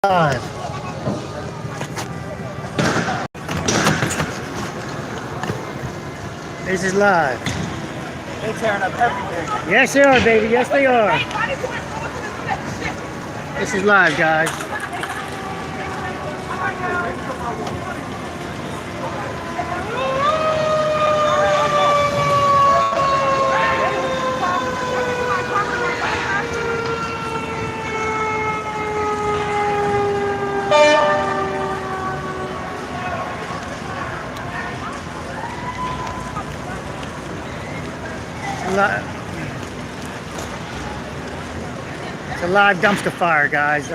Live. This is live. They're tearing up everything. Yes, they are, baby. Yes, they are. This is live, guys. It's a live dumpster fire, guys.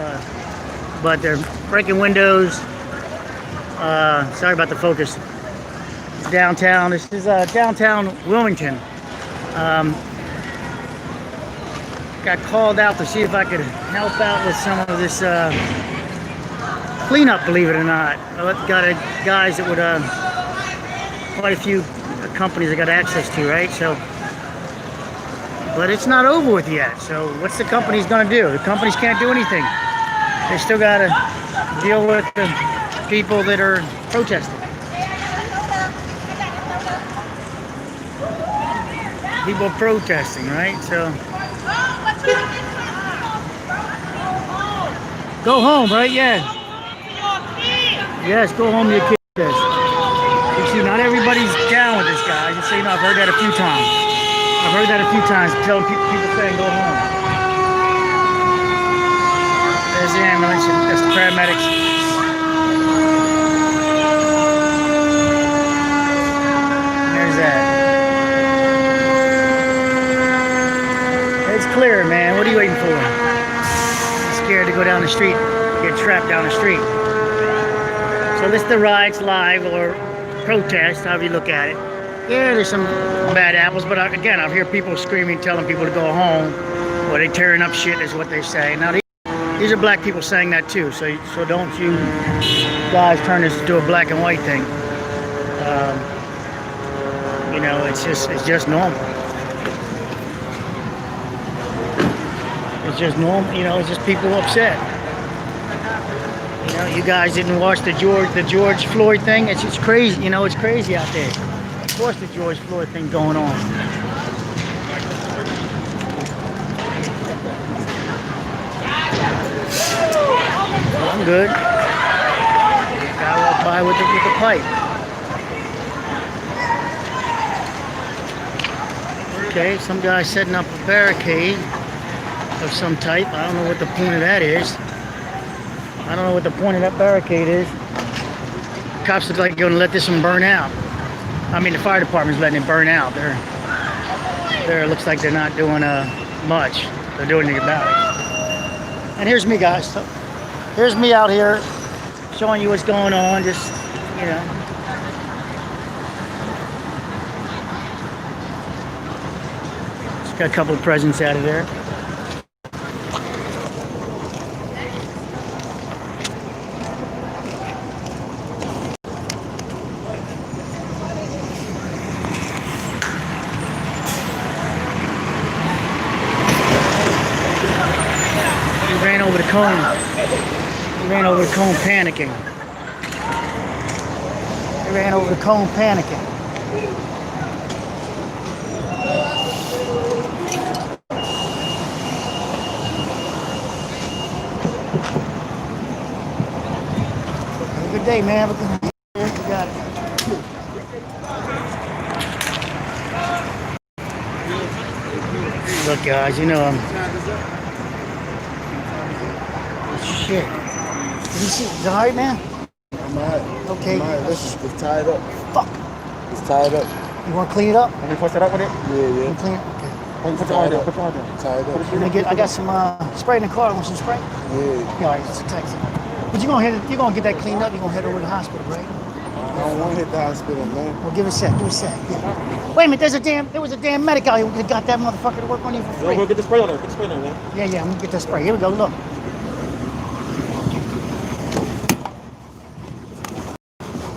But they're breaking windows. Sorry about the focus. It's downtown. This is downtown Wilmington. Got called out to see if I could help out with some of this cleanup, believe it or not. I got guys that would, quite a few companies I got access to, right? So, but it's not over with yet. So what's the companies gonna do? The companies can't do anything. They still gotta deal with the people that are protesting. People protesting, right? So go home, right? Yeah. Yes, go home to your kids. You see, not everybody's down with this, guys. Just so you know, I've heard that a few times. I've heard that a few times, telling people saying go home. There's the ambulance, and that's the paramedics. There's that. It's clear, man. What are you waiting for? I'm scared to go down the street, get trapped down the street. So this is the riots live, or protest, however you look at it. Yeah, there's some bad apples, but again, I hear people screaming, telling people to go home, or they tearing up shit is what they say. Now, these are black people saying that too, so don't you guys turn this into a black and white thing. You know, it's just normal. It's just normal, you know, it's just people upset. You know, you guys didn't watch the George Floyd thing? It's just crazy, you know, it's crazy out there. Of course the George Floyd thing going on. Well, I'm good. Guy walked by with the pipe. Okay, some guy setting up a barricade of some type. I don't know what the point of that is. I don't know what the point of that barricade is. Cops look like they're going to let this one burn out. I mean, the fire department's letting it burn out. It looks like they're not doing much. They're doing anything about it. And here's me, guys. So, here's me out here showing you what's going on. Just, you know. Just got a couple of presents out of there. Ran over the cone. He ran over the cone panicking. He ran over the cone panicking. Have a good day, man. Have a good day. You got it. Look, guys, you know shit. Did you see? Is it alright, man? I'm alright. Okay. I'm alright. It's tied up. Fuck. It's tied up. You want to clean it up? Can we push it up with it? Yeah. You clean it? Okay. Put your arm down. Put your arm down. Tied up. I got some spray in the car. Want some spray? Yeah. Alright, it's a text. But you're gonna get that cleaned up. You're gonna head over to the hospital, right? I don't want to hit the hospital, man. Well, give it a sec. Give it a sec. Yeah. Wait a minute. There was a damn medic out here who got that motherfucker to work on you for free. Go get the spray on there. Get the spray on there, man. Yeah. I'm gonna get that spray. Here we go. Look.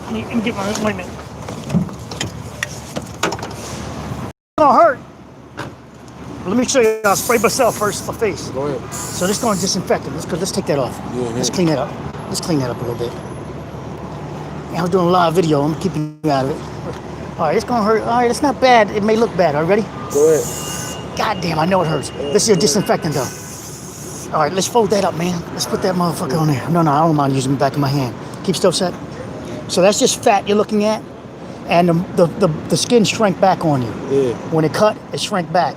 Let me get my. Wait a minute. It's gonna hurt. Let me show you. I'll spray myself first, my face. Go ahead. So this is going to disinfect it. Let's take that off. Yeah, Let's yeah. clean that up. Let's clean that up a little bit. Yeah, I was doing a live video. I'm keeping you out of it. All right, it's going to hurt. All right, it's not bad. It may look bad. Are you ready? Go ahead. God damn, I know it hurts. This is a disinfectant, though. All right, let's fold that up, man. Let's put that motherfucker on there. No, I don't mind using the back of my hand. Keep still set. So that's just fat you're looking at. And the skin shrank back on you. Yeah. When it cut, it shrank back.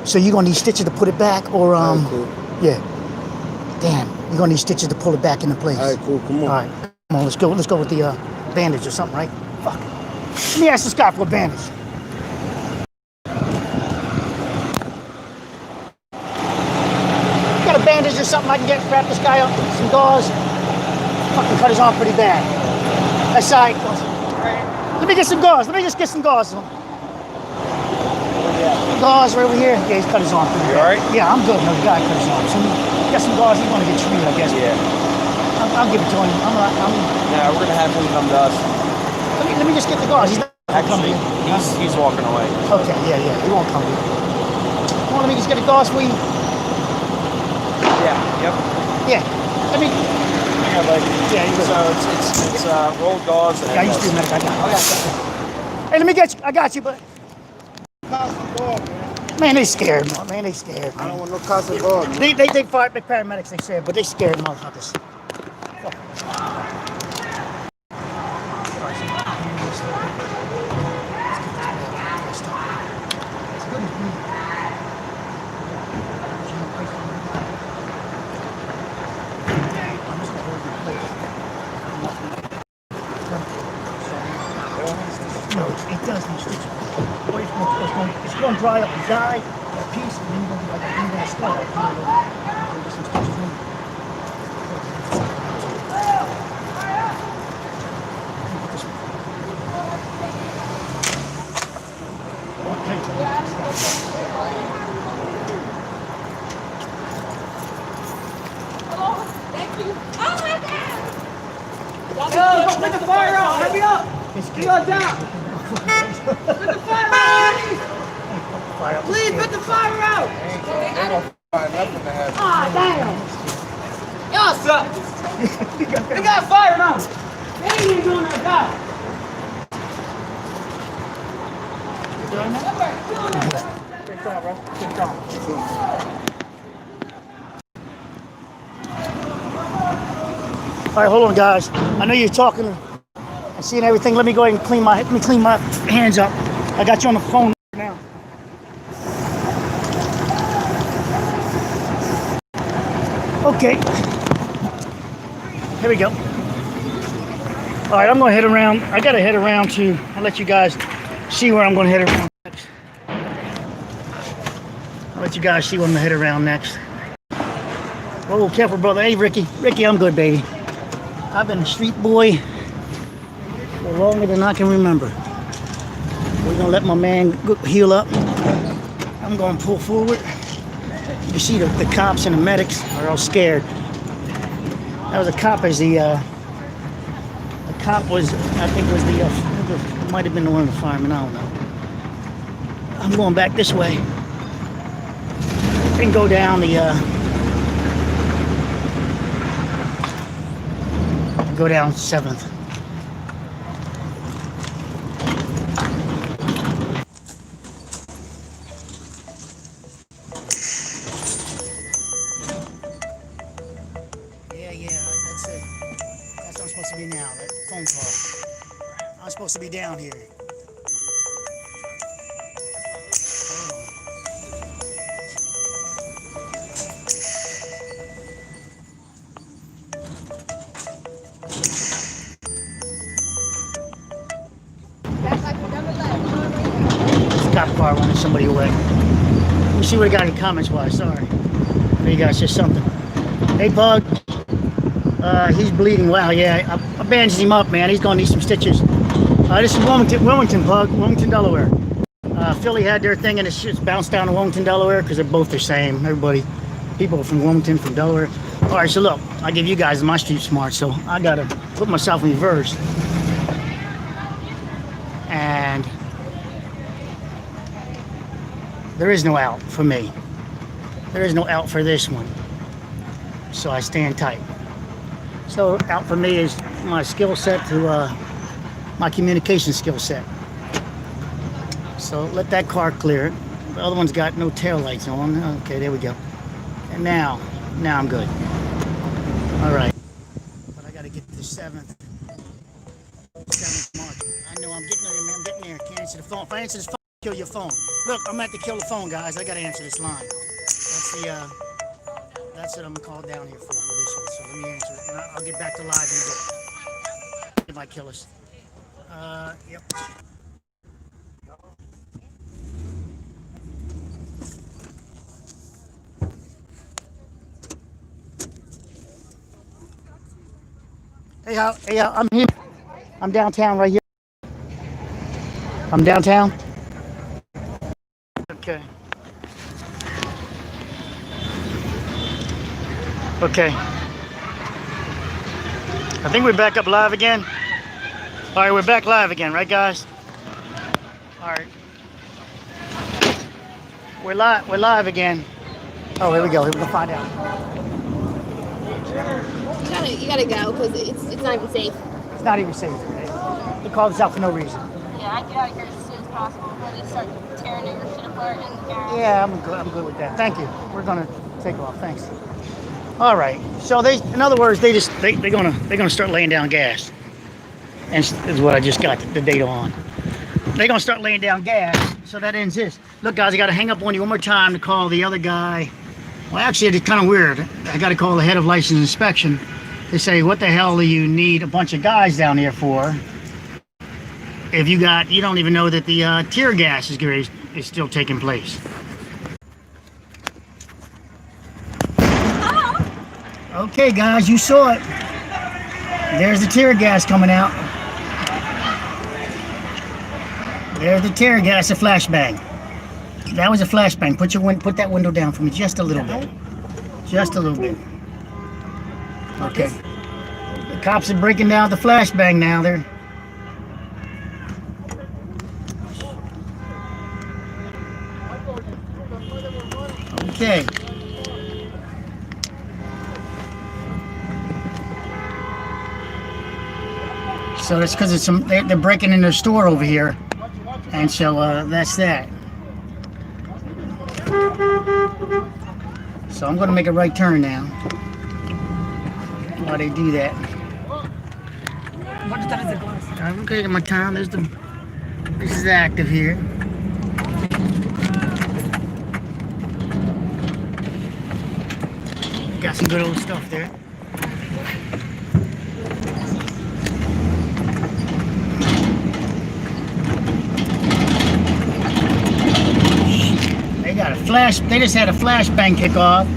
So you're gonna need stitches to put it back, or Cool. yeah. Damn, you're gonna need stitches to pull it back into place. All right, cool. Come on. All right, come on, let's go. Let's go with the bandage or something, right? Fuck. Let me ask this guy for a bandage. You got a bandage or something I can get? Wrap this guy up with some gauze. Fucking cut his arm pretty bad. That's all right. Let me get some gauze. Let me just get some gauze. Gauze right over here. Yeah, he's cut his arm pretty bad. You alright? Yeah, I'm good. No, the guy cut his arm. So get some gauze. He's gonna get treated, I guess. Yeah. I'll give it to him. Yeah, we're gonna have him come to us. Let me just get the gauze. He's not Actually, coming. he's walking away. Okay, yeah. He won't come here. Come on, let me just get the gauze for you. Yeah. Yep. Yeah. Let me. I got like. Yeah, you So it's rolled gauze. And Yeah, I used to be a medic. I got it. Hey, let me get you. I got you, but. Man, they scared, man. They scared. I don't want no cops involved. They fight the paramedics. They said, but they scared motherfuckers. No, it doesn't. It's going to dry up and die a piece, and then you're going to be like, you're going to start. Yo, put the fire out! Hurry up! You go down! Put the fire out! Please put the fire out! Ah, damn! Y'all suck! We got fire now! They ain't even doing their job! Good job, bro. Good job. All right, hold on, guys. I know you're talking and seeing everything. Let me go ahead and clean my hands up. I got you on the phone now. Okay. Here we go. All right, I'm gonna head around. I gotta head around to. I'll let you guys see where I'm gonna head around next. I'll let you guys see where I'm gonna head around next. Whoa, careful, brother. Hey, Ricky. Ricky, I'm good, baby. I've been a street boy for longer than I can remember. We're gonna let my man heal up. I'm gonna pull forward. You see the cops and the medics are all scared. That was a cop as the cop was, I think was the, might have been one of the firemen, I don't know. I'm going back this way and go down the, go down 7th. Yeah, that's it. That's what I'm supposed to be now, that phone call. I'm supposed to be down here. Cop car running somebody away. Let me see what I got in comments wise. Sorry. There you guys said something. Hey, Pug. He's bleeding. Wow, yeah. I bandaged him up, man. He's gonna need some stitches. This is Wilmington, Pug. Wilmington, Delaware. Philly had their thing and it's just bounced down to Wilmington, Delaware because they're both the same. Everybody, people from Wilmington, from Delaware. All right, so look, I give you guys my street smart, so I gotta put myself in reverse. And there is no out for me. There is no out for this one. So I stand tight. So out for me is my skill set to my communication skill set. So let that car clear. The other one's got no tail lights on. Okay, there we go. And now I'm good. All right. But I got to get to the seventh mark. I know I'm getting there, man. I'm getting there. Can't answer the phone. If I answer this phone, kill your phone. Look, I'm at to kill the phone, guys. I got to answer this line. That's what I'm gonna call down here for this one. So let me answer it. And I'll get back to live in a bit. It might kill us. Yep. Hey, I'm here. I'm downtown right here. I'm downtown. Okay. Okay. I think we're back up live again. All right, we're back live again, right, guys? All right. We're live again. Oh, here we go. Here we go. Find out. You gotta go because it's not even safe. It's not even safe. They called us out for no reason. Yeah, I get out of here as soon as possible before they start tearing your shit apart in the garage. Yeah, I'm good with that. Thank you. We're gonna take off. Thanks. All right. So in other words, they're gonna start laying down gas, and is what I just got the data on. They're gonna start laying down gas. So that ends this. Look, guys, I got to hang up on you one more time to call the other guy. Well, actually, it's kind of weird. I got to call the head of license inspection. They say, what the hell do you need a bunch of guys down here for? If you don't even know that the tear gas is still taking place. Okay, guys, you saw it. There's the tear gas coming out. There's the tear gas, a flashbang. That was a flashbang. Put that window down for me just a little bit. Just a little bit. Okay. The cops are breaking down the flashbang now. They're okay. So that's because they're breaking in their store over here, and so that's that. So I'm going to make a right turn now. While they do that. I'm taking my time. This is active here. Got some good old stuff there. They just had a flashbang kickoff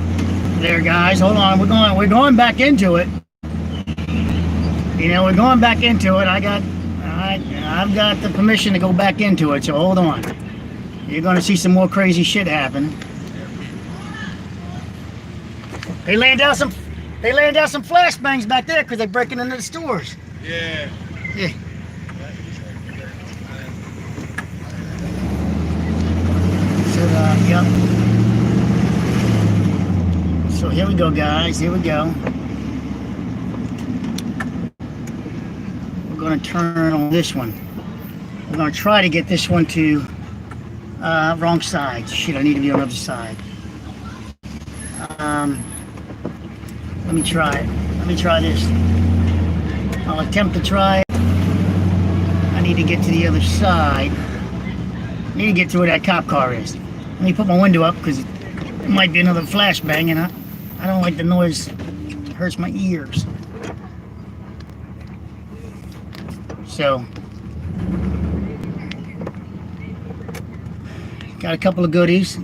there, guys. Hold on, we're going back into it. You know, we're going back into it. I've got the permission to go back into it, so hold on. You're gonna see some more crazy shit happen. They laying down some flashbangs back there because they're breaking into the stores. Yeah. Yeah. Yep. So here we go, guys. Here we go. We're going to turn on this one. We're going to try to get this one to wrong side. Shit, I need to be on the other side. Let me try it. Let me try this. I'll attempt to try it. I need to get to the other side. I need to get to where that cop car is. Let me put my window up because it might be another flashbang, and I don't like the noise. It hurts my ears. So, got a couple of goodies.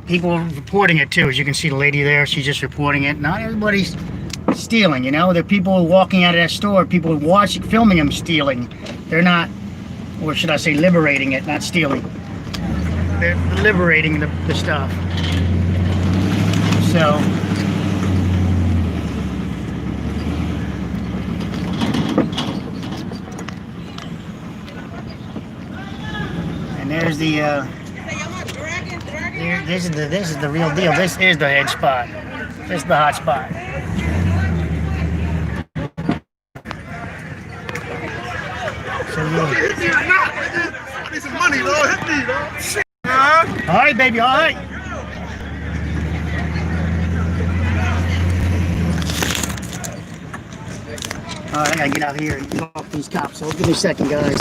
People are reporting it too. As you can see, the lady there, she's just reporting it. Not everybody's stealing, you know. There are people walking out of that store, people filming them stealing. They're not, or should I say, liberating it, not stealing. They're liberating the stuff. So, and there's the Here, this is the real deal. This is the head spot. This is the hot spot. So I need some money, Lord. Hit me, Lord. Shit, man. all right, baby. All right. All right, I gotta get out here and talk to these cops. So give me a second, guys.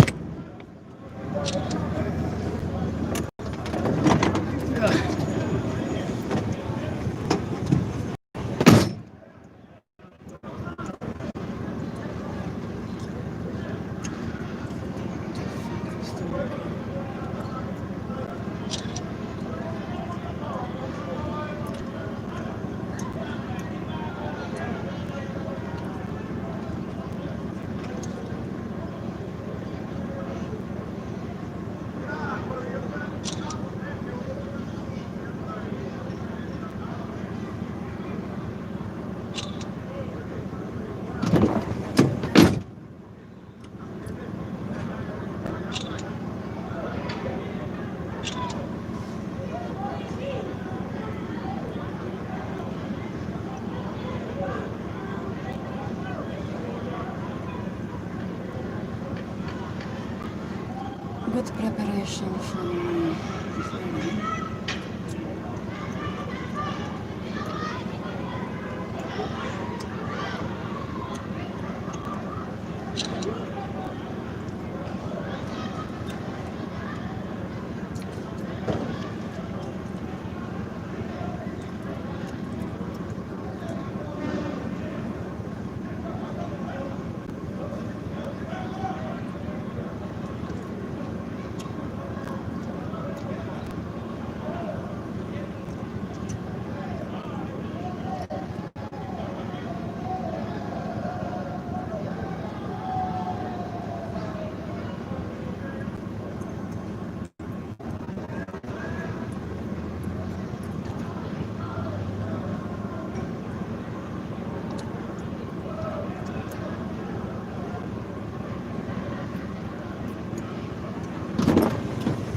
Good preparation from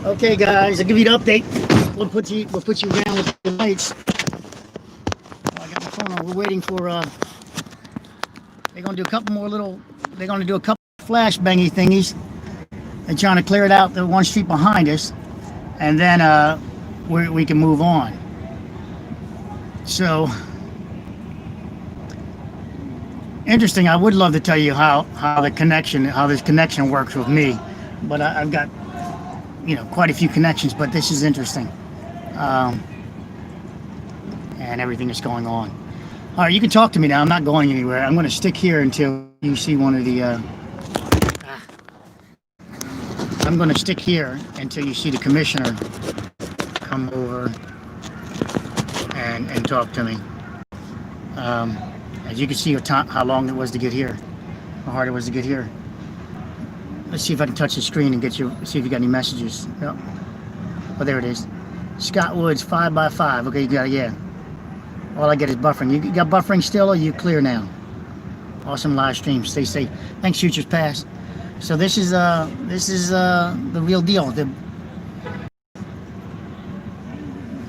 Okay, guys, I'll give you the update. We'll put you down with the lights. I got my phone on. We're waiting for. They're gonna do a couple more little. They're gonna do a couple flash bangy thingies. They're trying to clear it out the one street behind us, and then we can move on. So interesting. I would love to tell you how this connection works with me, but I've got quite a few connections. But this is interesting, and everything that's going on. All right, you can talk to me now. I'm not going anywhere. I'm going to stick here until you see one of the. I'm going to stick here until you see the commissioner come over and talk to me. As you can see how long it was to get here, how hard it was to get here. Let's see if I can touch the screen and see if you got any messages. Yep. Oh, there it is. Scott Woods, 5x5. Okay, you got it, yeah. All I get is buffering. You got buffering still, or you clear now? Awesome live stream. Stay safe. Thanks, Futures Pass. So this is the real deal.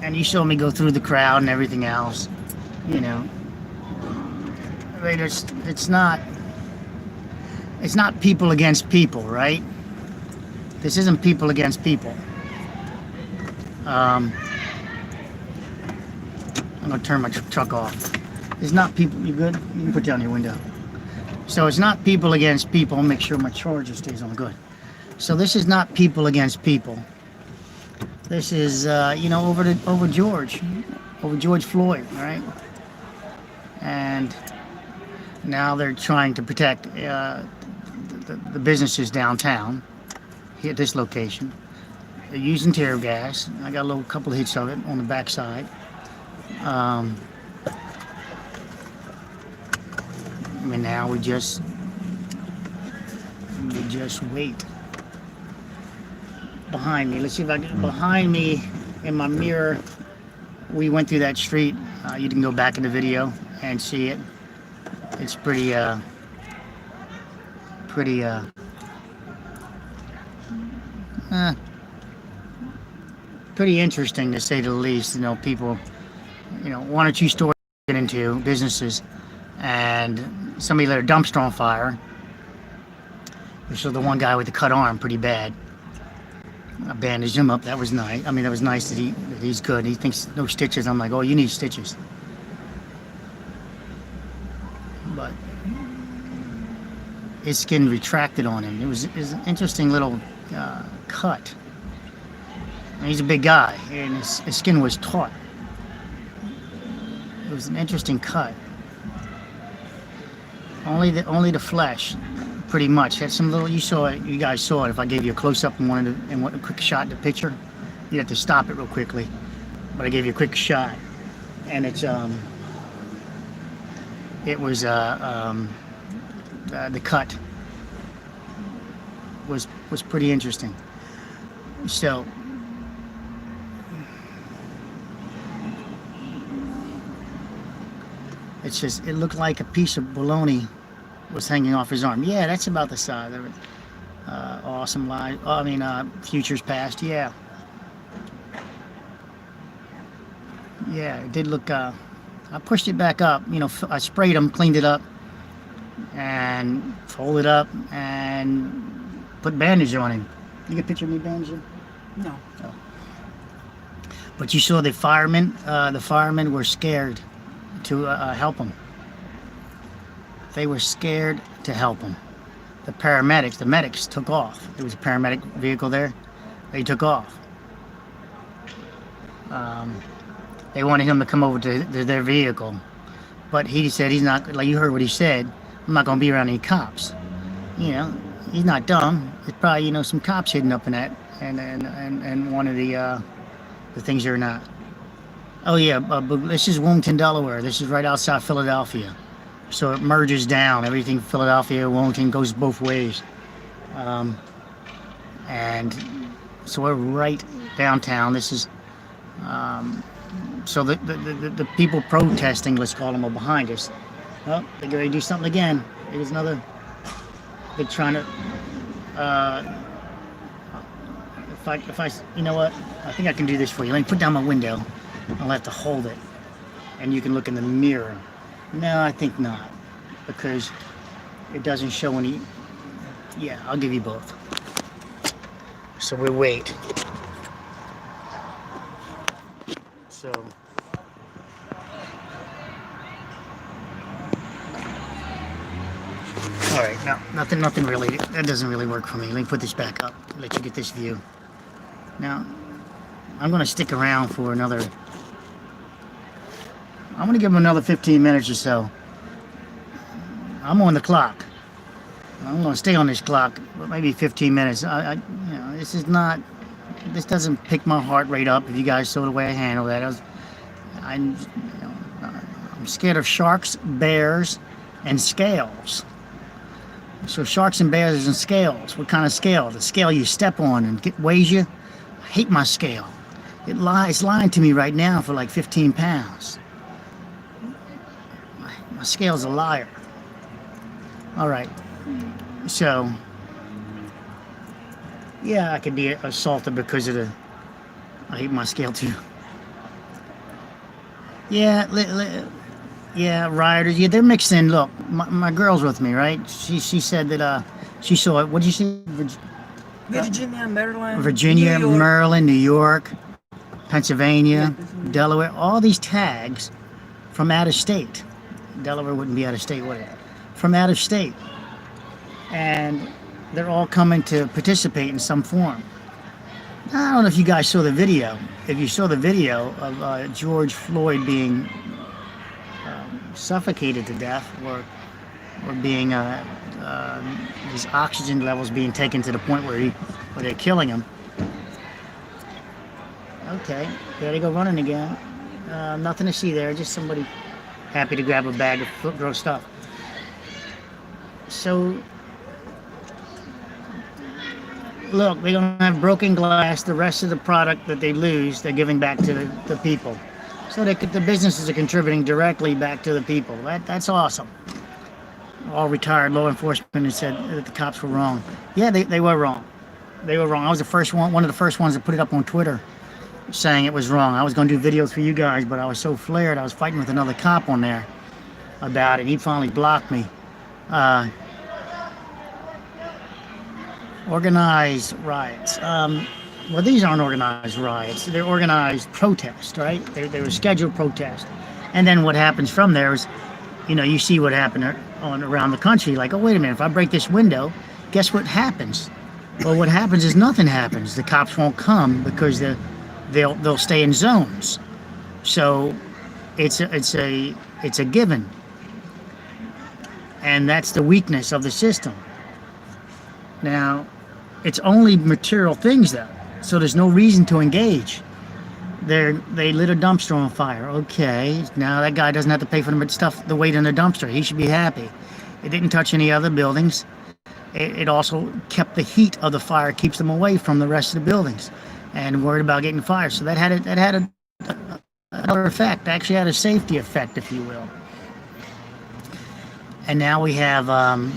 And you saw me go through the crowd and everything else. It's not people against people, right? This isn't people against people. I'm gonna turn my truck off. It's not people. You good? You can put down your window. So it's not people against people. I'll make sure my charger stays on good. So this is not people against people. This is over George Floyd, right? And now they're trying to protect the businesses downtown here at this location. They're using tear gas. I got a couple of hits of it on the backside. Now we just wait. Behind me, let's see if I can. Behind me, in my mirror, we went through that street. You can go back in the video and see it. It's pretty pretty interesting to say the least. You know, people, you know, one or two stores get into businesses, and somebody lit a dumpster on fire. So the one guy with the cut arm, pretty bad. I bandaged him up. That was nice. I mean, that was nice that he's good. He thinks no stitches. I'm like, oh, you need stitches. But his skin retracted on him. It was an interesting little cut. And he's a big guy, and his skin was taut. It was an interesting cut. Only the flesh, pretty much. Had some little. You saw it. You guys saw it. If I gave you a close up and wanted a quick shot in the picture, you'd have to stop it real quickly. But I gave you a quick shot, and it's it was the cut was pretty interesting. So it's just, it looked like a piece of bologna was hanging off his arm. Yeah, that's about the size of it. Awesome live. I mean, futures past. Yeah. Yeah, it did look. I pushed it back up. You know, I sprayed them, cleaned it up, and folded up, and put bandage on him. You get a picture of me bandaging? No. Oh. But you saw the firemen. The firemen were scared to help him. They were scared to help him. The medics took off. There was a paramedic vehicle there. They took off. They wanted him to come over to their vehicle, but he said he's not. Like you heard what he said. I'm not gonna be around any cops. You know, he's not dumb. There's probably, you know, some cops hidden up in that, and one of the things are not. Oh yeah, this is Wilmington, Delaware. This is right outside Philadelphia. So it merges down. Everything Philadelphia, Wilmington goes both ways. And so we're right downtown. This is, so the people protesting, let's call them, are behind us. Oh, they're going to do something again. There's another, they're trying to, if I, you know what? I think I can do this for you. Let me put down my window. I'll have to hold it, and you can look in the mirror. No, I think not, because it doesn't show any. Yeah, I'll give you both. So we wait. So. All right, no, nothing really. That doesn't really work for me. Let me put this back up. Let you get this view. Now, I'm gonna stick around for another. I'm gonna give him another 15 minutes or so. I'm on the clock. I'm gonna stay on this clock, but maybe 15 minutes. You know, this doesn't pick my heart rate up. If you guys saw the way I handle that, I'm scared of sharks, bears, and scales. So sharks and bears and scales. What kind of scale? The scale you step on and weighs you. I hate my scale. It's lying to me right now for like 15 pounds. My scale's a liar. All right. So, yeah, I could be assaulted because of I hate my scale too. Yeah, rioters. Yeah, they're mixed in. Look, my girl's with me, right? She said that she saw it. What did you say? Virginia, Maryland. Virginia, Maryland, New York, Pennsylvania, Delaware. All these tags from out of state. Delaware wouldn't be out of state, would it? From out of state. And they're all coming to participate in some form. I don't know if you guys saw the video. If you saw the video of George Floyd being suffocated to death, or being his oxygen levels being taken to the point where they're killing him. Okay, there they go running again. Nothing to see there, just somebody happy to grab a bag of gross stuff. So, look, they're going to have broken glass. The rest of the product that they lose, they're giving back to the people. So the businesses are contributing directly back to the people. That's awesome. All retired law enforcement who said that the cops were wrong. Yeah, they were wrong. They were wrong. I was the first one of the first ones to put it up on Twitter. saying it was wrong. I was going to do videos for you guys, but I was so flared. I was fighting with another cop on there about it. He finally blocked me. Organized riots. Well, these aren't organized riots. They're organized protests, right? They were scheduled protests. And then what happens from there is, you know, you see what happened around the country. Like, oh, wait a minute, if I break this window, guess what happens? Well, what happens is nothing happens. The cops won't come because they'll stay in zones. So it's a given. And that's the weakness of the system. Now, it's only material things though. So there's no reason to engage. They lit a dumpster on fire. Okay, now that guy doesn't have to pay for the weight in the dumpster. He should be happy. It didn't touch any other buildings. It also kept the heat of the fire, keeps them away from the rest of the buildings, and worried about getting fired. So that had another effect. Actually, had a safety effect, if you will. And now we have well,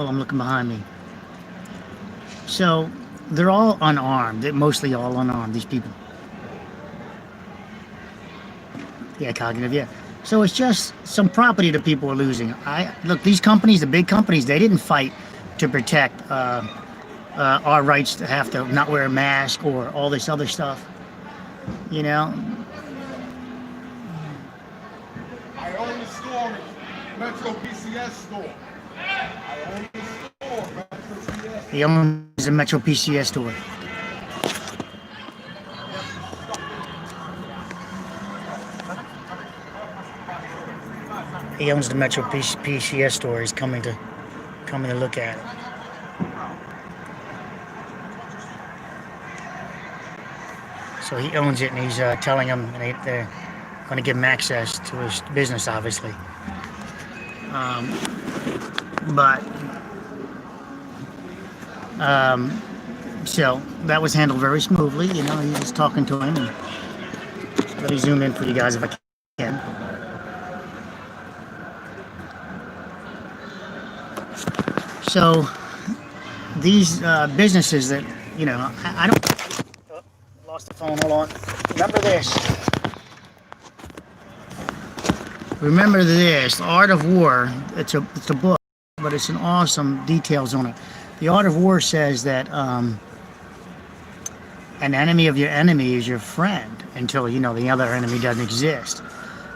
I'm looking behind me. So they're all unarmed. They're mostly all unarmed, these people. Yeah, cognitive, yeah. So it's just some property that people are losing. Look, these companies, the big companies, they didn't fight to protect our rights to have to not wear a mask or all this other stuff. You know? I own the store, Metro PCS store. I own the store, Metro PCS. He owns a Metro PCS store. He owns the Metro PCS store. He's coming to look at it. So he owns it, and he's telling them, and they're going to give him access to his business, obviously. So that was handled very smoothly. You know, he was talking to him. And let me zoom in for you guys if I can. So these businesses that, you know, I don't... Oh, lost the phone, hold on. Remember this, The Art of War. It's a book, but it's an awesome details on it. The Art of War says that an enemy of your enemy is your friend until, you know, the other enemy doesn't exist.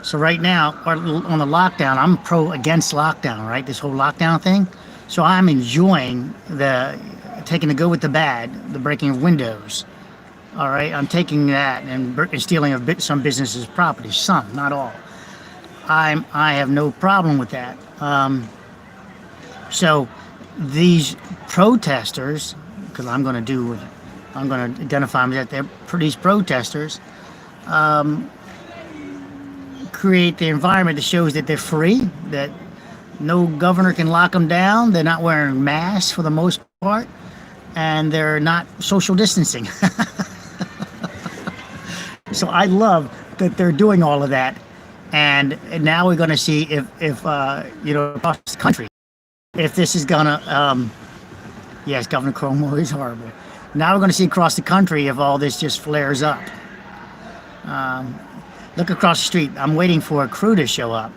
So right now, on the lockdown, I'm against lockdown, right? This whole lockdown thing. So I'm enjoying taking the good with the bad, the breaking of windows. All right, I'm taking that and stealing of some businesses' property, some, not all. I have no problem with that. So these protesters, because I'm going to identify them as these protesters, create the environment that shows that they're free, that no governor can lock them down. They're not wearing masks for the most part, and they're not social distancing. So I love that they're doing all of that, and now we're going to see if you know, across the country, if this is gonna. Yes, Governor Cuomo is horrible. Now we're going to see across the country if all this just flares up. Look across the street. I'm waiting for a crew to show up,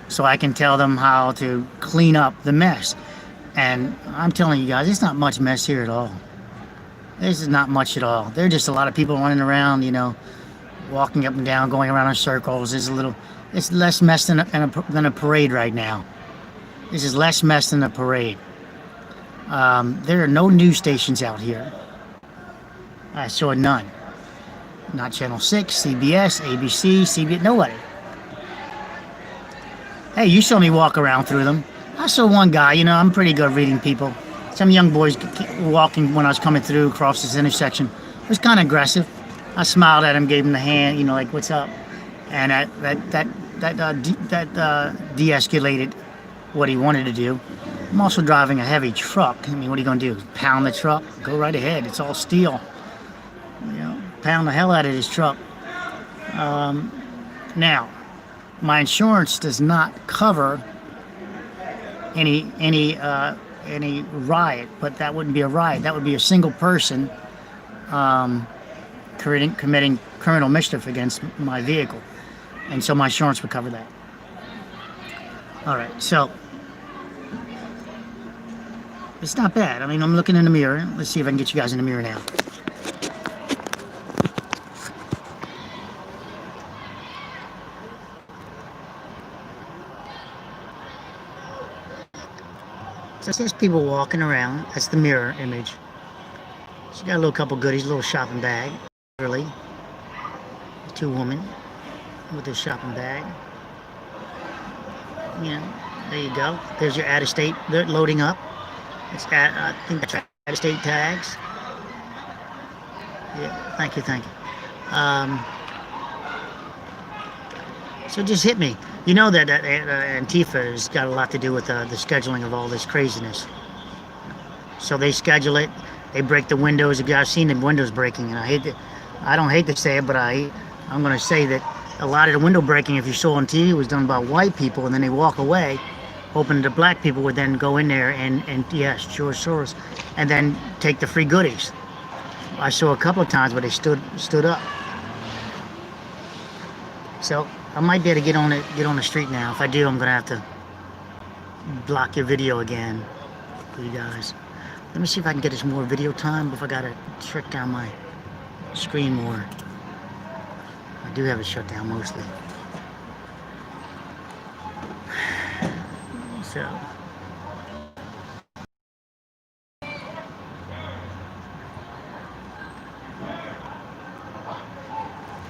so I can tell them how to clean up the mess. And I'm telling you guys, it's not much mess here at all. This is not much at all. There are just a lot of people running around, you know, walking up and down, going around in circles. It's less mess than a parade right now. This is less mess than a parade. There are no news stations out here. I saw none. Not Channel 6, CBS, ABC, CBS, nobody. Hey, you saw me walk around through them. I saw one guy, you know, I'm pretty good reading people. Some young boys walking when I was coming through across this intersection. It was kind of aggressive. I smiled at him, gave him the hand, you know, like, what's up? And that de-escalated what he wanted to do. I'm also driving a heavy truck. I mean, what are you going to do? Pound the truck? Go right ahead. It's all steel. You know, pound the hell out of this truck. Now, my insurance does not cover any riot, but that wouldn't be a riot. That would be a single person committing criminal mischief against my vehicle, and so my insurance would cover that. All right, so it's not bad. I mean, I'm looking in the mirror. Let's see if I can get you guys in the mirror now. So there's people walking around. That's the mirror image. She got a little couple goodies, a little shopping bag. Really, two women with a shopping bag. Yeah, there you go. There's your out-of-state. They're loading up. It's I think that's out-of-state tags. Yeah, thank you. So just hit me. You know that Antifa has got a lot to do with the scheduling of all this craziness. So they schedule it. They break the windows. I've seen the windows breaking, and I don't hate to say it, but I'm going to say that a lot of the window breaking, if you saw on TV, was done by white people, and then they walk away, hoping the black people would then go in there and yes, George Soros, and then take the free goodies. I saw a couple of times where they stood up. So I might be able to get on the street now. If I do, I'm gonna have to block your video again for you guys. Let me see if I can get us more video time. If I gotta shut down my screen more. I do have it shut down mostly. So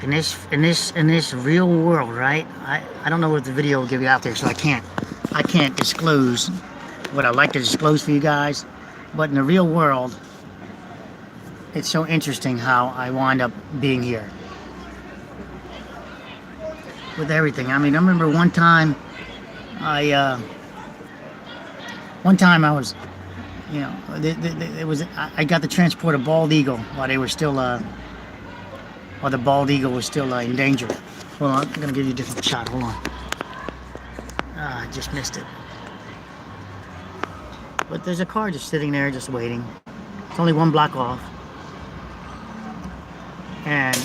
in this real world, right? I don't know what the video will give you out there, so I can't disclose what I like to disclose for you guys. But in the real world, it's so interesting how I wind up being here with everything. I mean, I remember one time I was, you know, I got to transport a bald eagle while they were still while the bald eagle was still in danger. Hold on, I'm gonna give you a different shot. Hold on. I just missed it. But there's a car just sitting there, just waiting. It's only one block off. And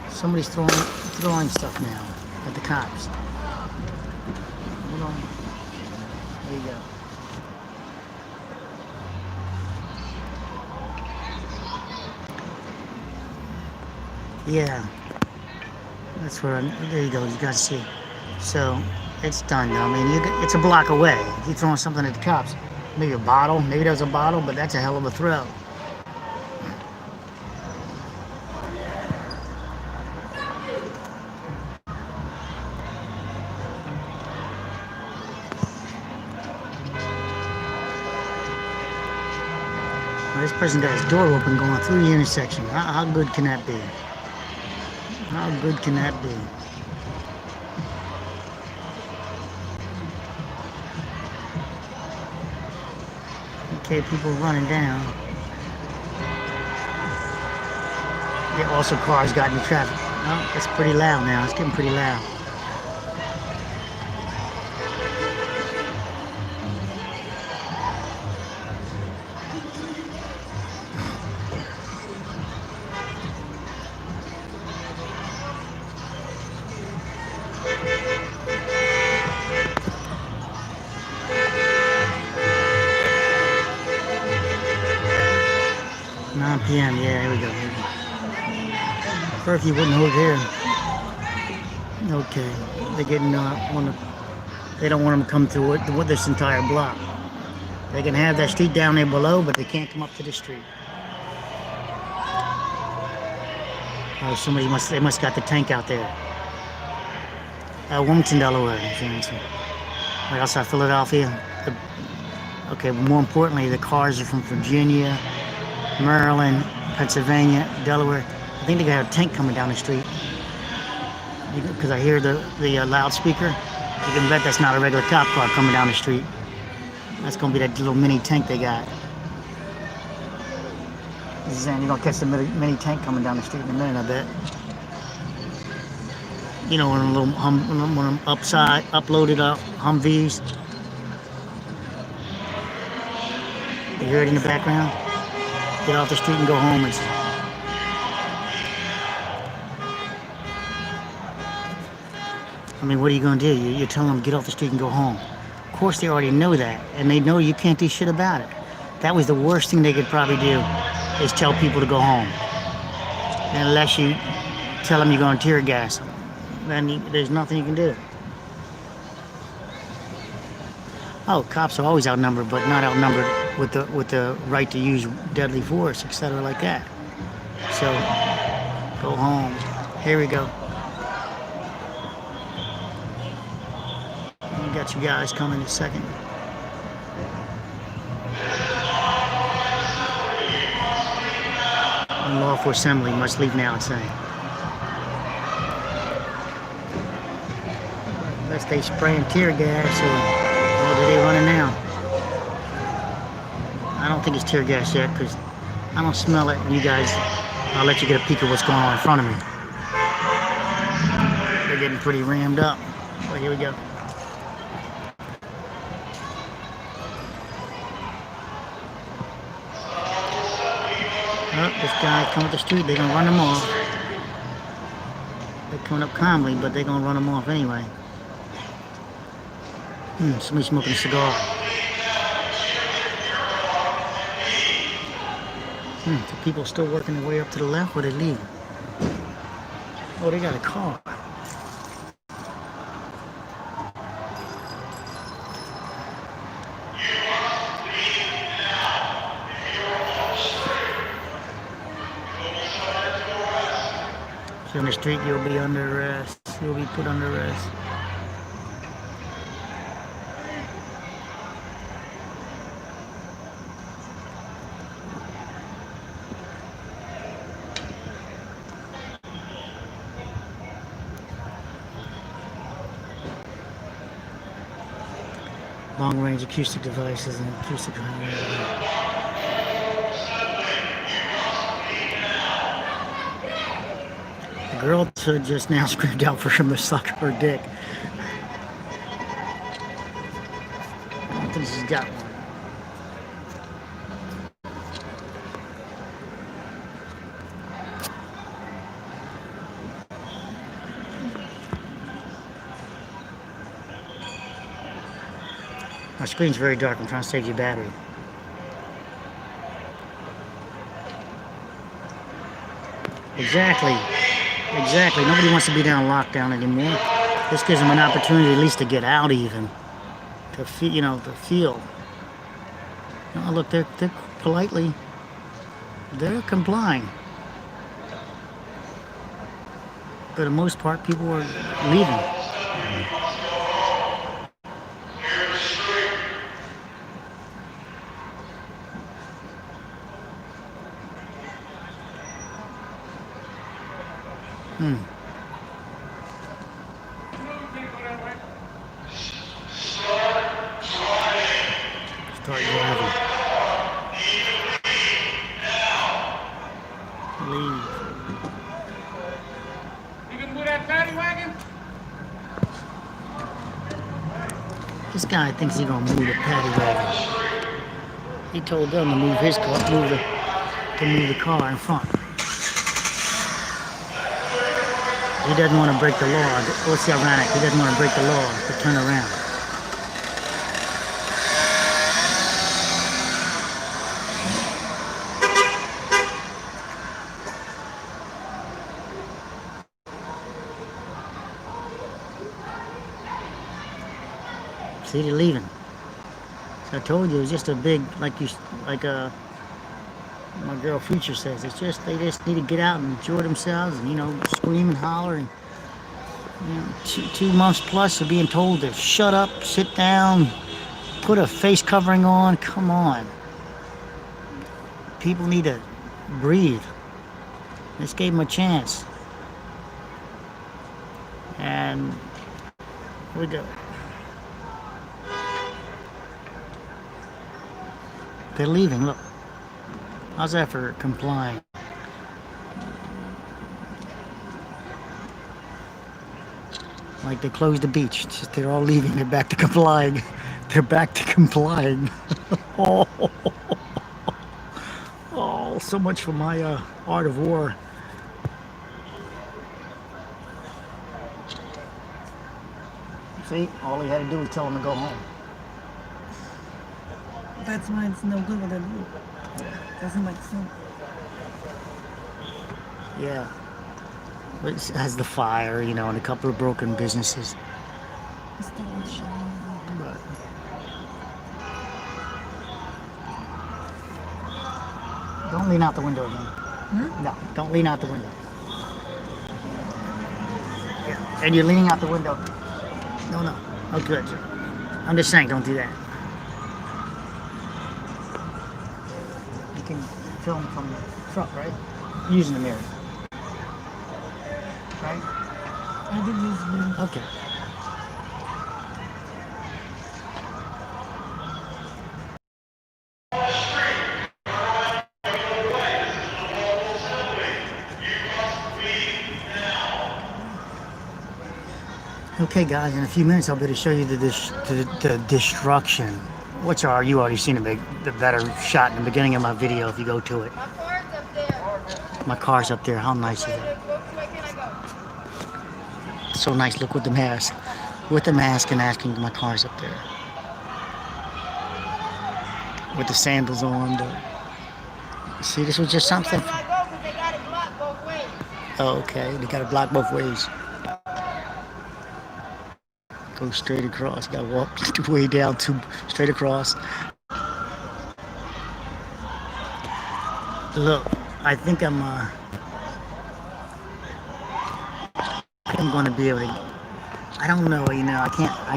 somebody's throwing stuff now at the cops. Hold on. There you go. Yeah. That's where there you go, you guys see. So it's done now. I mean, it's a block away. If you're throwing something at the cops, maybe a bottle, maybe there's a bottle, but that's a hell of a throw. Now, this person got his door open going through the intersection. How good can that be? How good can that be? Okay, people running down. Yeah, also cars got into traffic. Oh, it's pretty loud now. It's getting pretty loud. p.m. Yeah, here we go. Curfew wouldn't hold here. Okay, they're getting they don't want them to come through with this entire block. They can have that street down there below, but they can't come up to the street. Oh, they must got the tank out there. Wilmington, Delaware. Right outside Philadelphia. Okay, but more importantly, the cars are from Virginia, Maryland, Pennsylvania, Delaware. I think they got a tank coming down the street. Because I hear the loudspeaker. You can bet that's not a regular cop car coming down the street. That's going to be that little mini tank they got. You're going to catch the mini tank coming down the street in a minute, I bet. You know, one of them little one of them uploaded up Humvees. You hear it in the background? Get off the street and go home. I mean, what are you going to do? You're telling them get off the street and go home. Of course, they already know that, and they know you can't do shit about it. That was the worst thing they could probably do, is tell people to go home. And unless you tell them you're going to tear gas them, then there's nothing you can do. Oh, cops are always outnumbered, but not outnumbered with the right to use deadly force, etc., like that. So, go home. Here we go. We got you guys coming in a second. Unlawful assembly must leave now, it's saying. Unless they spraying tear gas or are they running now? I don't think it's tear gas yet because I don't smell it. And you guys, I'll let you get a peek of what's going on in front of me. They're getting pretty rammed up. Well, here we go. Oh, this guy coming up the street, they're gonna run him off. They're coming up calmly, but they're gonna run him off anyway. Somebody smoking a cigar. The people still working their way up to the left, where they leaving? Oh, they got a car. So in the street, you'll be under arrest. You'll be put under arrest. Long-range acoustic devices and acoustic The girl just now screamed out for him to suck her dick. I don't think she's got one. My screen's very dark. I'm trying to save your battery. Exactly. Exactly. Nobody wants to be down lockdown anymore. This gives them an opportunity at least to get out even. To feel, to feel. Oh, look, they're politely, they're complying. For the most part, people are leaving. Start driving. Leave. You can move that paddy wagon? This guy thinks he's gonna move the paddy wagon. He told them to move his car, to move the car in front. He doesn't want to break the law. What's the ironic? He doesn't want to break the law to turn around. See, they're leaving. So I told you it was just a big, my girl Future says, they just need to get out and enjoy themselves and, scream and holler and, 2 months plus of being told to shut up, sit down, put a face covering on. Come on. People need to breathe. This gave them a chance. And here we go. They're leaving, look. How's that for complying? Like they closed the beach. It's just they're all leaving. They're back to complying. They're back to complying. Oh. so much for my art of war. See, all he had to do was tell him to go home. That's why it's no good with a loop. Doesn't make sense. Yeah. But it has the fire, you know, and a couple of broken businesses. It's still a shame. But don't lean out the window again. No, don't lean out the window. Yeah. And you're leaning out the window. No. Oh, good. I'm just saying, don't do that. You can film from the front, right? Using the mirror. Right? I did use blue. Okay. Okay, guys, in a few minutes I'll be able to show you the destruction. Which are, you already seen the better shot in the beginning of my video if you go to it. My car's up there. My car's up there. How nice is it? Which way can I go? So nice. Look with the mask. With the mask and asking my car's up there. With the sandals on. See, this was just something. Where can I go? Because they got it blocked both ways. Oh, okay. They got it blocked both ways. Go straight across. Got to walk way down straight across. Look, I think I'm going to be able to. I don't know. You know, I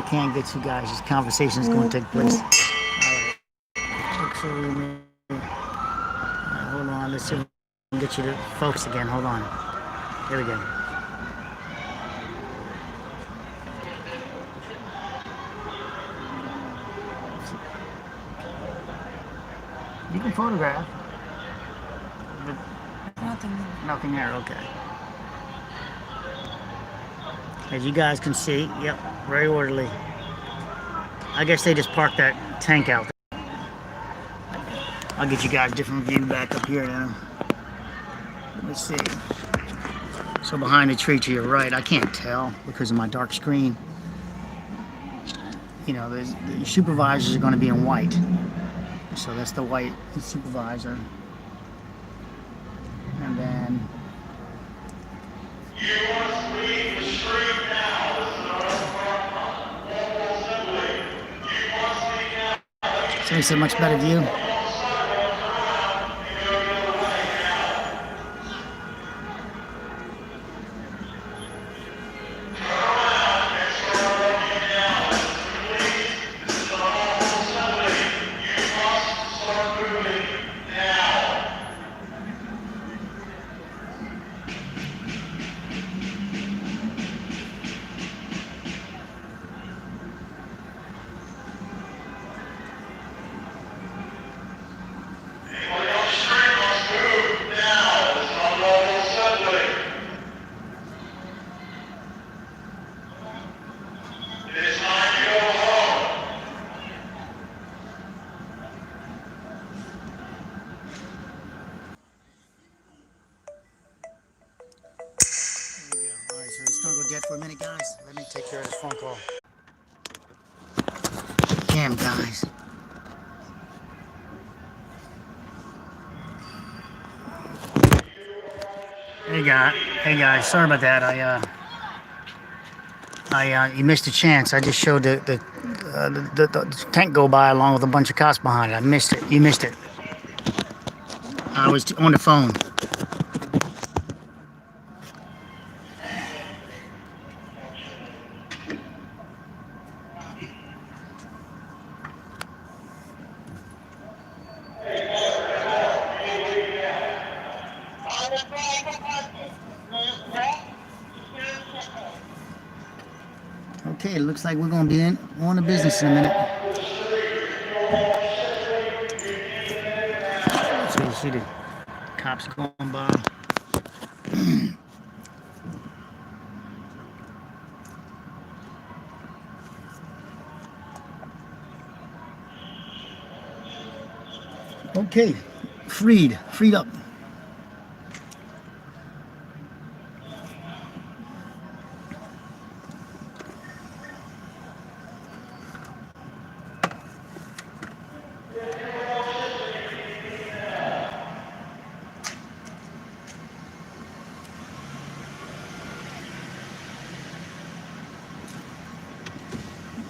can't get you guys. This conversation is going to take place. All right. Look for me. Hold on. Let's see if we can get you to focus again. Hold on. Here we go. You can photograph. Nothing there, okay. As you guys can see, yep, very orderly. I guess they just parked that tank out there. I'll get you guys a different view back up here now. Let's see. So behind the tree to your right, I can't tell because of my dark screen. You know, the supervisors are going to be in white. So that's the white supervisor. And then so it's a much better view. For a minute, guys. Let me take care of this phone call. Damn, guys. Hey guys. Sorry about that. You missed a chance. I just showed the tank go by along with a bunch of cops behind it. I missed it. You missed it. I was on the phone. Okay, it looks like we're going to be on the business in a minute. So you see the cops going by. Okay, freed up.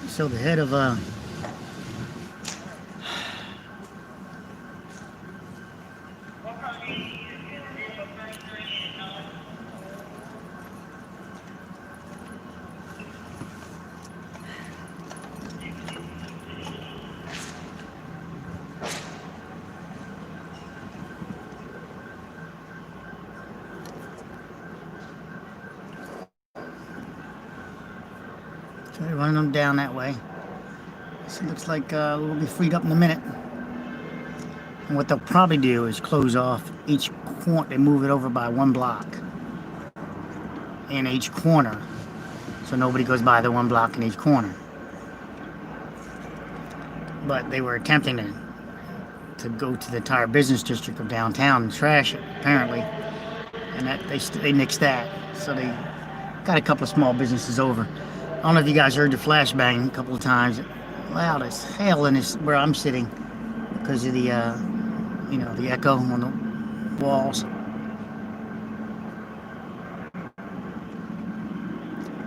So the head of so they're running them down that way. So it looks like we'll be freed up in a minute. And what they'll probably do is close off each corner. They move it over by 1 block in each corner, so nobody goes by the 1 block in each corner. But they were attempting to go to the entire business district of downtown and trash it, apparently, and that they nixed that. So they got a couple of small businesses over. I don't know if you guys heard the flashbang a couple of times. Loud as hell in this where I'm sitting because of the the echo on the walls.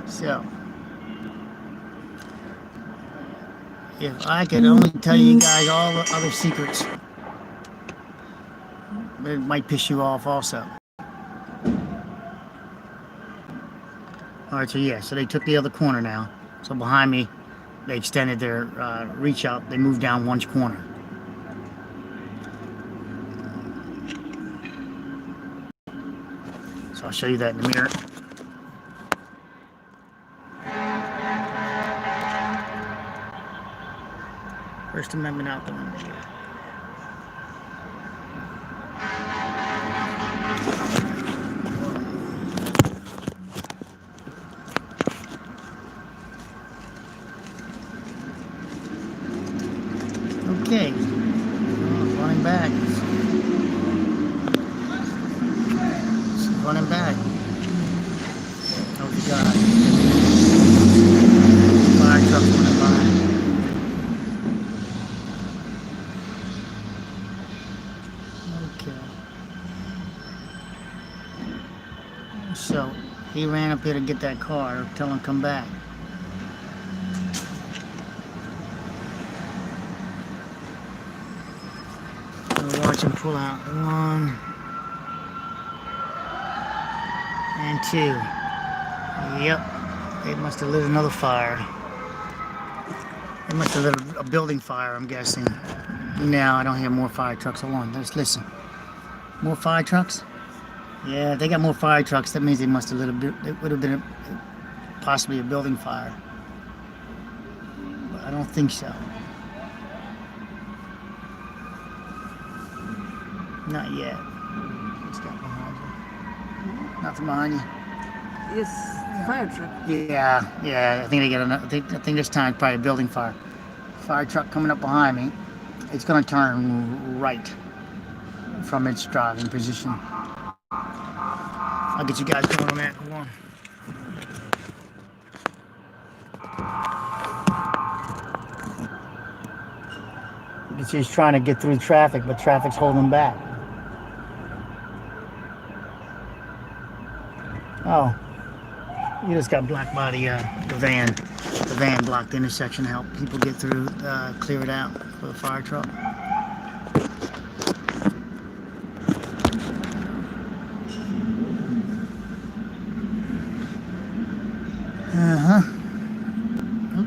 So if I could only tell you guys all the other secrets, but it might piss you off also. Alright, so yeah, so they took the other corner now. So behind me, they extended their reach out. They moved down 1 corner. So I'll show you that in the mirror. First Amendment out the window here. Okay, running back. Running back. Oh, the guy. Fire truck running by. Okay. So he ran up here to get that car. Tell him to come back. Watch him pull out 1 and 2. Yep, they must have lit another fire. They must have lit a building fire, I'm guessing. No, I don't hear more fire trucks. Hold on, let's listen. More fire trucks? Yeah, if they got more fire trucks, that means they must have lit it would have been possibly a building fire. But I don't think so. Not yet. What's that behind you? Nothing behind you. Yes, fire truck. Yeah. I think they get another. I think this time it's probably a building fire. Fire truck coming up behind me. It's gonna turn right from its driving position. I'll get you guys going on that. Hold on. He's trying to get through traffic, but traffic's holding him back. Oh, you just got blocked by the van. The van blocked the intersection to help people get through, clear it out for the fire truck.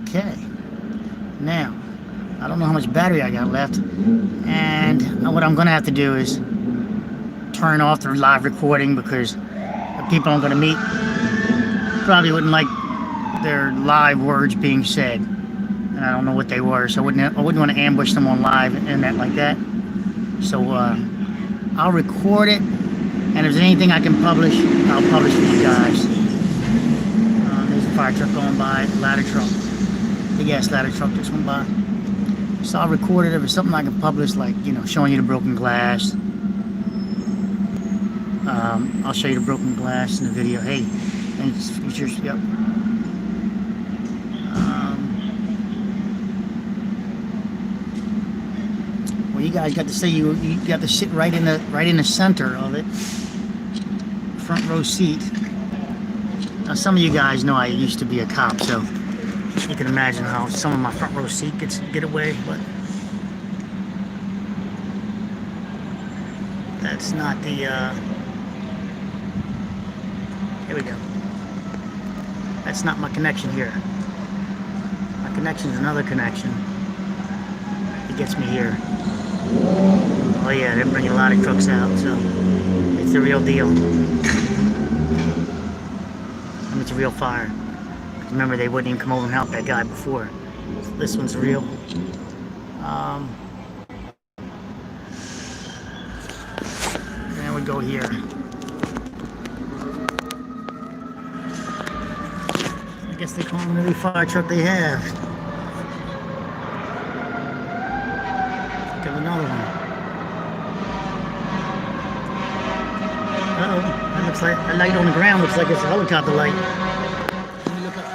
Okay. Now, I don't know how much battery I got left, and what I'm going to have to do is turn off the live recording because the people I'm going to meet probably wouldn't like their live words being said, and I don't know what they were, so I wouldn't want to ambush them on live and that like that. So I'll record it, and if there's anything I can publish, I'll publish for you guys. There's a fire truck going by, ladder truck, big ass ladder truck just went by. So I'll record it if it's something I can publish, like, you know, showing you the broken glass, I'll show you the broken glass in the video. Hey, and it's features. Yep. Well, you guys got to say you got to sit right in the center of it, front row seat. Now, some of you guys know I used to be a cop, so you can imagine how some of my front row seat get away, but that's not the. Here we go. That's not my connection here. My connection is another connection. It gets me here. Oh yeah, they're bringing a lot of trucks out, so it's the real deal. I mean, it's a real fire. Remember, they wouldn't even come over and help that guy before. So this one's real. Then we go here. I guess they call them every fire truck they have. Got another one. Uh-oh, that looks like a light on the ground. Looks like it's a helicopter light. Let me look up.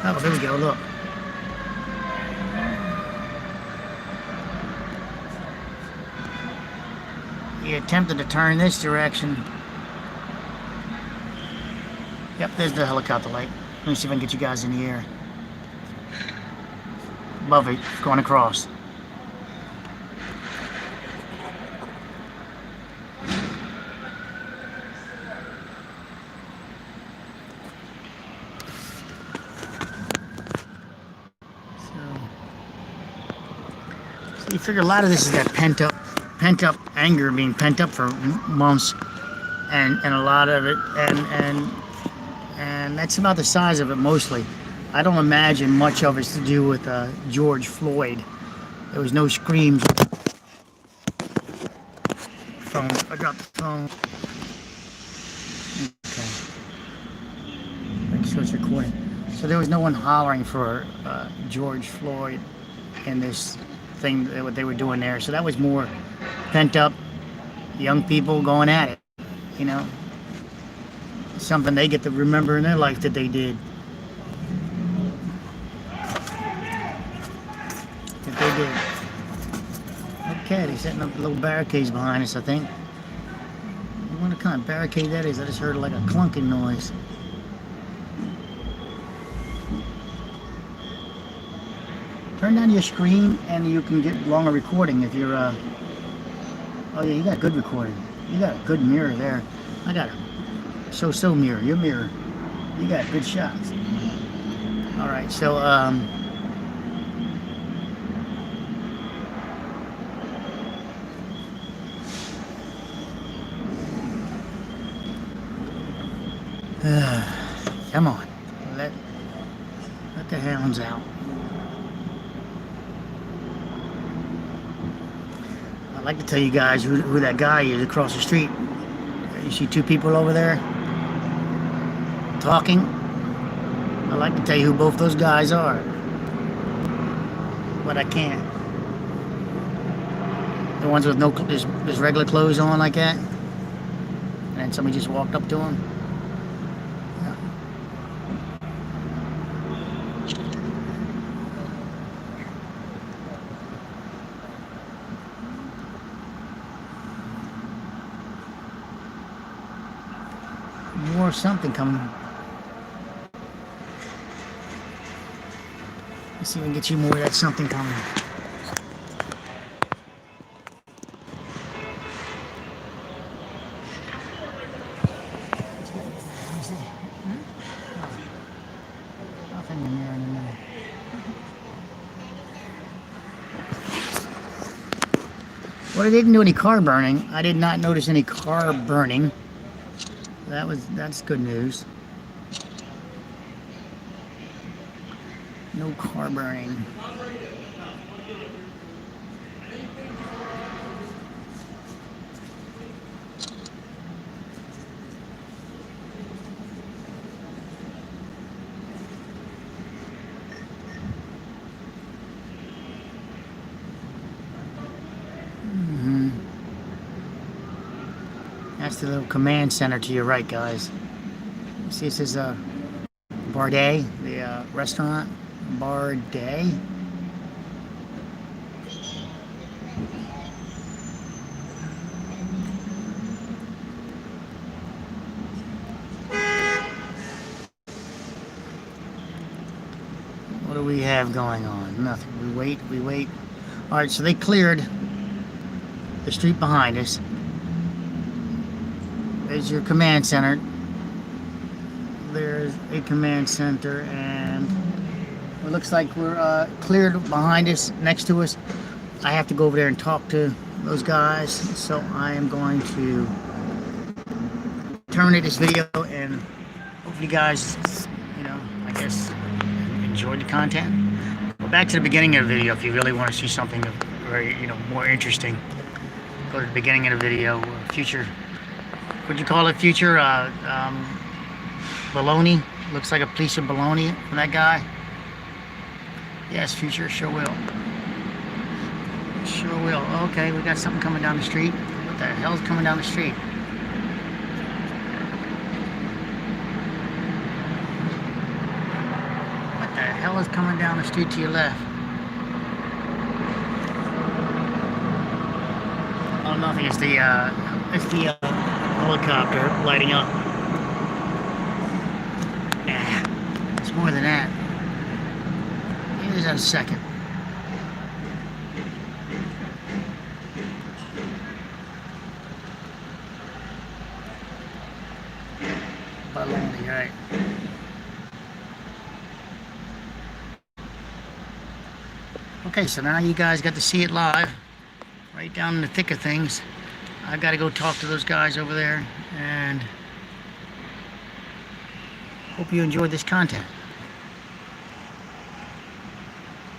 Oh, there we go. Look. He attempted to turn this direction. Yep, there's the helicopter light. Let me see if I can get you guys in the air. Above it, going across. So you figure a lot of this is that pent up anger being pent up for months, and a lot of it, and that's about the size of it mostly. I don't imagine much of it's to do with George Floyd. There was no screams. Phone. I dropped the phone. Okay. Make sure it's recording. So there was no one hollering for George Floyd in this thing, what they were doing there. So that was more pent up young people going at it, you know. Something they get to remember in their life that they did. Okay, they're setting up little barricades behind us, I think. I wonder what kind of barricade that is. I just heard like a clunking noise. Turn down your screen and you can get longer recording if you're, oh yeah, you got good recording. You got a good mirror there. I got a so-so mirror, your mirror. You got good shots. Alright, so, come on, let the hounds out. I'd like to tell you guys who that guy is across the street. You see two people over there talking. I'd like to tell you who both those guys are, but I can't. The ones with no just regular clothes on like that, and somebody just walked up to him. More something coming. Let's see if we can get you more of that something coming. Nothing in there anymore. Well, I didn't do any car burning. I did not notice any car burning. That's good news. No car burning. That's the little command center to your right, guys. See, it says Barday, the restaurant. Barday. What do we have going on? Nothing. We wait. All right, so they cleared the street behind us. There's your command center. There's a command center, and it looks like we're cleared behind us, next to us. I have to go over there and talk to those guys, so I am going to terminate this video, and hopefully you guys, I guess, enjoyed the content. Go back to the beginning of the video if you really want to see something very, more interesting. Go to the beginning of the video. Future, would you call it future? Baloney. Looks like a piece of baloney from that guy. Yes, future, sure will. Sure will. Okay, we got something coming down the street. What the hell's coming down the street? What the hell is coming down the street to your left? Oh, nothing. It's the helicopter lighting up. It's more than that. Here's a second. Baloney, right? Okay, so now you guys got to see it live, right down in the thick of things. I got to go talk to those guys over there, and hope you enjoyed this content.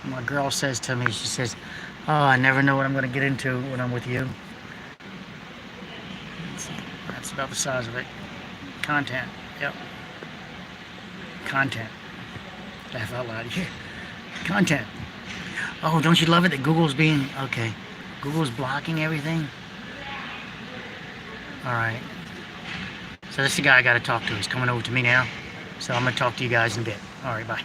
My girl says to me, she says, "Oh, I never know what I'm going to get into when I'm with you." That's about the size of it. Content. Yep. Content. Laugh out loud. Yeah. Content. Oh, don't you love it that Google's being... Okay. Google's blocking everything? Alright. So this is the guy I got to talk to. He's coming over to me now. So I'm going to talk to you guys in a bit. Alright, bye.